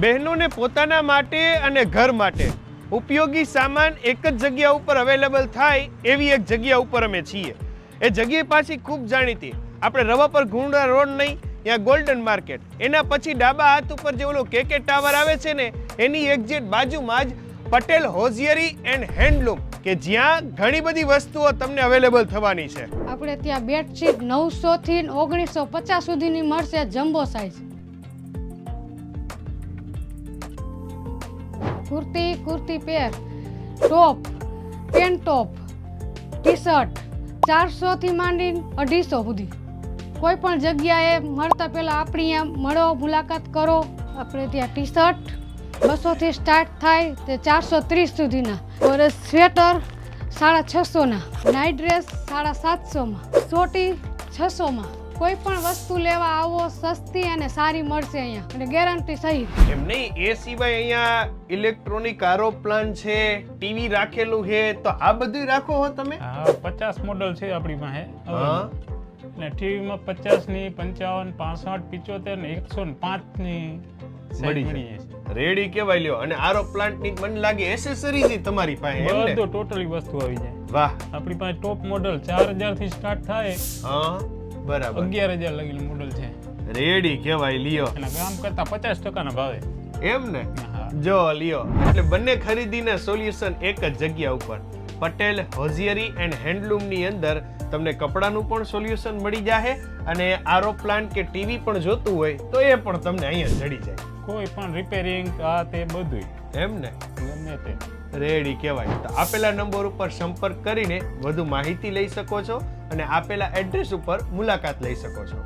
બહેનોને પોતાના માટે અને ઘર માટે ઉપયોગી સામાન એક જ જગ્યા ઉપર અવેલેબલ થાય એવી એક જગ્યા ઉપર અમે છીએ. એ જગ્યા પાછી ખૂબ જાણીતી. આપણે રવા પર ગુંડા રોડ નહીં, ત્યાં ગોલ્ડન માર્કેટ, એના પછી ડાબા હાથ ઉપર જે ઓલો કેકે ટાવર આવે છે ને એની એક્ઝેક્ટ બાજુમાં જ પટેલ હોઝિયરી એન્ડ હેન્ડલૂમ કે જ્યાં ઘણી બધી વસ્તુઓ તમને અવેલેબલ થવાની છે. આપણે ત્યાં બેડશીટ 900 થી 1950 સુધીની મળશે, જમ્બો સાઇઝ. કુર્તી પેર, ટોપ, પેન્ટ ટોપ, ટી શર્ટ 400 થી માંડીને 250 સુધી. કોઈ પણ જગ્યાએ મળતા પહેલા આપણી અહીંયા મળો, મુલાકાત કરો. આપણે ત્યાં ટી શર્ટ 200 થી સ્ટાર્ટ થાય તે 430 સુધીના. और સ્વેટર 650 ના, નાઇટ ડ્રેસ 750 માં, સોટી 600 માં. કોઈ પણ વસ્તુ લેવા આવો, સસ્તી અને સારી મળશે અહીંયા અને ગેરંટી સહિત. એમ નહીં, એ સિવાય અહીંયા ઇલેક્ટ્રોનિક આરો પ્લાન છે, ટીવી રાખેલું છે, તો આ બધું રાખો હો તમે? હા, 50 મોડલ છે આપણી પાસે. હા, અને ટીવીમાં 50 ની, 55, 65, 75 ને 105 ની મળી જાય. રેડી કેવાય લ્યો. અને આરો પ્લાન્ટ ની મને લાગે એસેસરીઝ તમારી પાસે એમ ને? બધું ટોટલી વસ્તુ આવી જાય. વાહ, આપણી પાસે ટોપ મોડલ 4000 થી સ્ટાર્ટ થાય, હા બરાબર, 11000 લગીનું મોડલ છે. રેડી કેવાય લ્યો. અને ગામ કરતા 50% ના ભાવે. એમ ને? હા. જો લ્યો, એટલે બંને ખરીદીના સોલ્યુશન એક જ જગ્યા ઉપર. પટેલ હોઝિયરી એન્ડ હેન્ડલૂમ ની અંદર તમને કપડાનું પણ સોલ્યુશન મળી જાય અને આરો પ્લાન્ટ કે ટીવી પણ જોતું હોય તો એ પણ તમને અહીંયા જડી જાય. કોઈ પણ રિપેરિંગ આ તે બધુંય એમ ને? ગમે તે. રેડી કહેવાય. તો આપેલા નંબર ઉપર સંપર્ક કરીને વધુ માહિતી લઈ શકો છો અને આપેલા એડ્રેસ ઉપર મુલાકાત લઈ શકો છો.